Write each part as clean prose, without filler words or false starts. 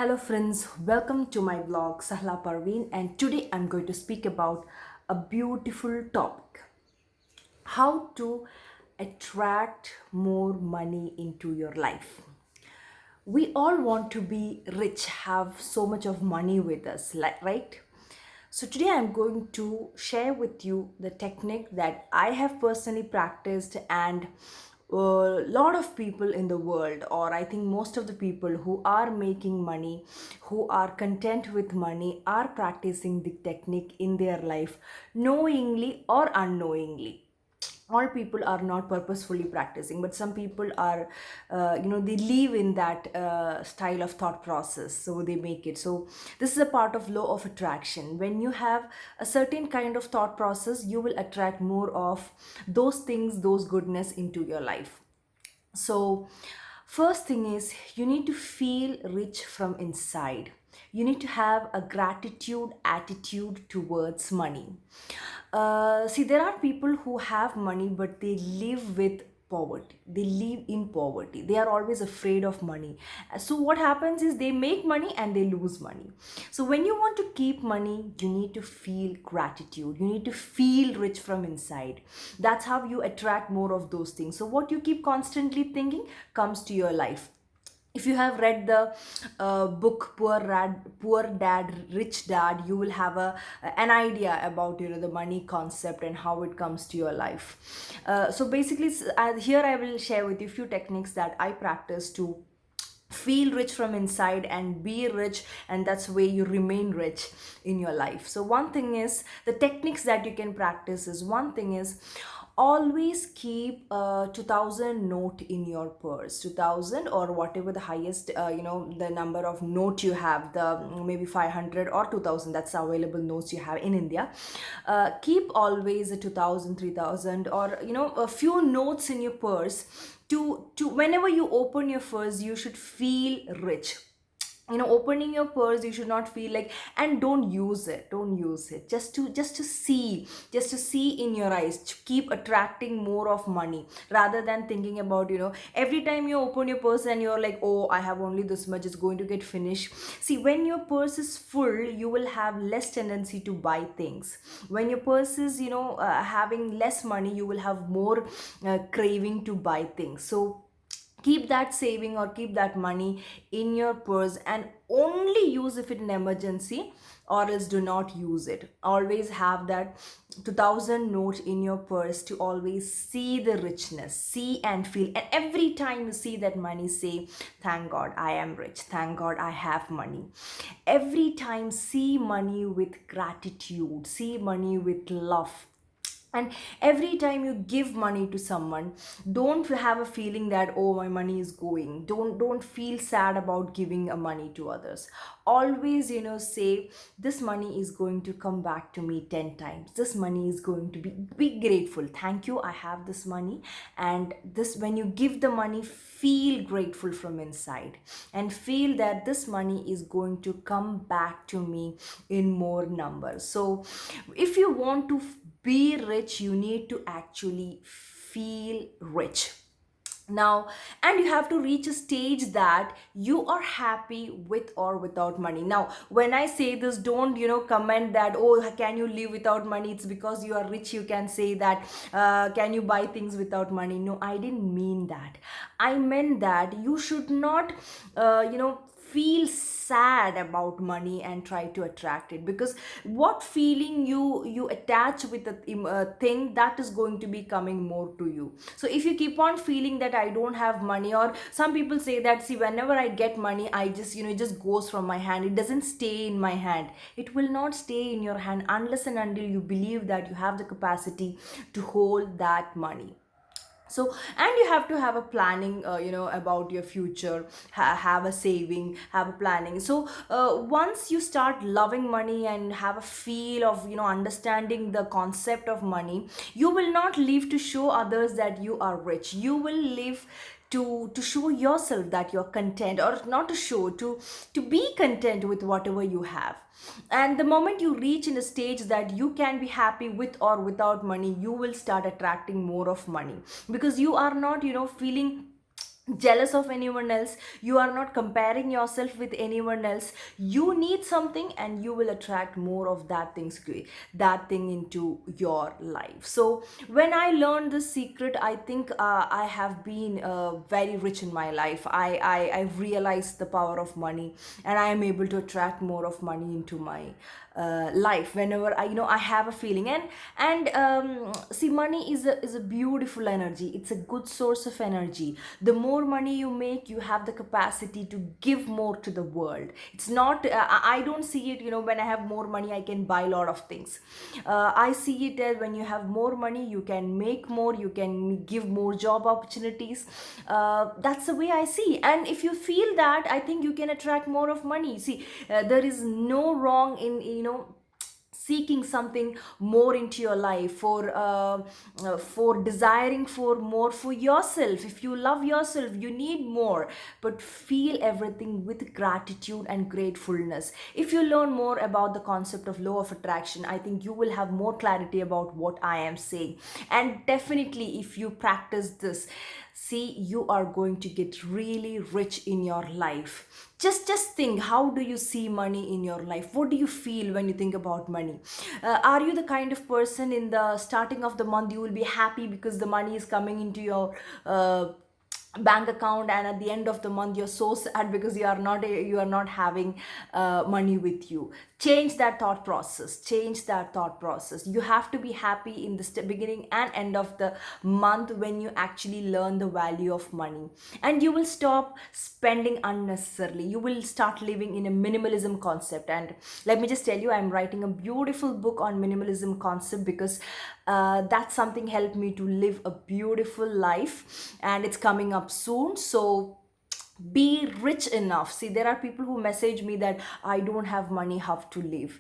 Hello friends, welcome to my blog Sahla Parveen, and today I'm going to speak about a beautiful topic: how to attract more money into your life. We all want to be rich, have so much of money with us, right? So today I'm going to share with you the technique that I have personally practiced, and a lot of people in the world, or I think most of the people who are making money, who are content with money, are practicing the technique in their life, knowingly or unknowingly. All people are not purposefully practicing, but some people are, they live in that style of thought process, so they make it. So this is a part of law of attraction. When you have a certain kind of thought process, you will attract more of those things, those goodness into your life. So first thing is, you need to feel rich from inside. You need to have a gratitude attitude towards money. See, there are people who have money, but they live with poverty. They live in poverty. They are always afraid of money. So what happens is, they make money and they lose money. So when you want to keep money, you need to feel gratitude. You need to feel rich from inside. That's how you attract more of those things. So what you keep constantly thinking comes to your life. If you have read the book Poor Dad Rich Dad, you will have an idea about the money concept and how it comes to your life. So basically, here I will share with you few techniques that I practice to feel rich from inside and be rich, and that's where you remain rich in your life. So one thing is, the techniques that you can practice is, one thing is, always keep a 2000 note in your purse. 2000 or whatever the highest, the number of note you have, the maybe 500 or 2000, that's the available notes you have in India. Keep always a 2000, 3000, or a few notes in your purse. To whenever you open your purse, you should feel rich. Opening your purse, you should not feel like, and don't use it, just to see in your eyes, to keep attracting more of money, rather than thinking about, every time you open your purse and you're like, oh, I have only this much, it's going to get finished. See, when your purse is full, you will have less tendency to buy things. When your purse is, having less money, you will have more craving to buy things. So keep that saving or keep that money in your purse, and only use if it's an emergency, or else do not use it. Always have that 2000 note in your purse to always see the richness, see and feel. And every time you see that money, say, thank God I am rich, thank God I have money. Every time, see money with gratitude, see money with love. And every time you give money to someone, don't have a feeling that, oh, my money is going. Don't feel sad about giving a money to others. Always, say, this money is going to come back to me 10 times. This money is going to be grateful. Thank you, I have this money. And this, when you give the money, feel grateful from inside, and feel that this money is going to come back to me in more numbers. So if you want to be rich, you need to actually feel rich now. And you have to reach a stage that you are happy with or without money. Now, when I say this, don't comment that, oh, can you live without money, it's because you are rich you can say that. Can you buy things without money? No, I didn't mean that. I meant that you should not feel sad about money and try to attract it, because what feeling you attach with a thing, that is going to be coming more to you. So if you keep on feeling that I don't have money, or some people say that, see, whenever I get money, I just it just goes from my hand, it doesn't stay in my hand. It will not stay in your hand unless and until you believe that you have the capacity to hold that money. So, and you have to have a planning, about your future. Have a saving, have a planning. So once you start loving money and have a feel of understanding the concept of money, you will not live to show others that you are rich. You will live to show yourself that you're content, or not to show, to be content with whatever you have. And the moment you reach in a stage that you can be happy with or without money, you will start attracting more of money, because you are not feeling jealous of anyone else, you are not comparing yourself with anyone else. You need something and you will attract more of that thing into your life. So when I learned this secret, I think I have been very rich in my life. I realized the power of money, and I am able to attract more of money into my life whenever I have a feeling. And see, money is a beautiful energy. It's a good source of energy. The more money you make, you have the capacity to give more to the world. It's not I don't see it, when I have more money I can buy a lot of things. I see it as when you have more money, you can make more, you can give more job opportunities. That's the way I see. And if you feel that, I think you can attract more of money. See, there is no wrong in seeking something more into your life, for desiring for more for yourself. If you love yourself, you need more, but feel everything with gratitude and gratefulness. If you learn more about the concept of law of attraction, I think you will have more clarity about what I am saying. And definitely, if you practice this, see, you are going to get really rich in your life. Just think, how do you see money in your life? What do you feel when you think about money? Are you the kind of person, in the starting of the month you will be happy because the money is coming into your bank account, and at the end of the month you're so sad because you are not having money with you? Change that thought process. You have to be happy in the beginning and end of the month when you actually learn the value of money, and you will stop spending unnecessarily. You will start living in a minimalism concept. And let me just tell you, I'm writing a beautiful book on minimalism concept, because that's something helped me to live a beautiful life, and it's coming up soon. So be rich enough. See, there are people who message me that I don't have money, how to live.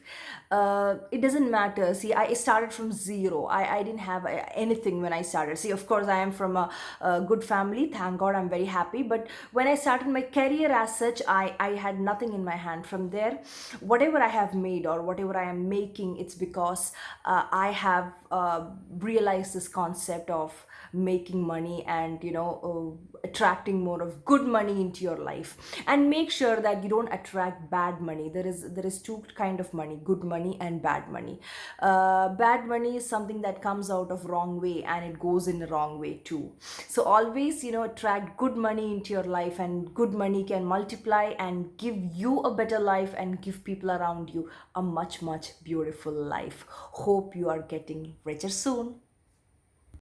It doesn't matter. See, I started from zero. I didn't have anything when I started. See, of course I am from a good family, thank God, I'm very happy. But when I started my career as such, I had nothing in my hand. From there, whatever I have made or whatever I am making, it's because I have realized this concept of making money, and attracting more of good money into your life. And make sure that you don't attract bad money. There is two kind of money: good money and bad money. Bad money is something that comes out of wrong way, and it goes in the wrong way too. So always, attract good money into your life, and good money can multiply and give you a better life, and give people around you a much beautiful life. Hope you are getting richer soon.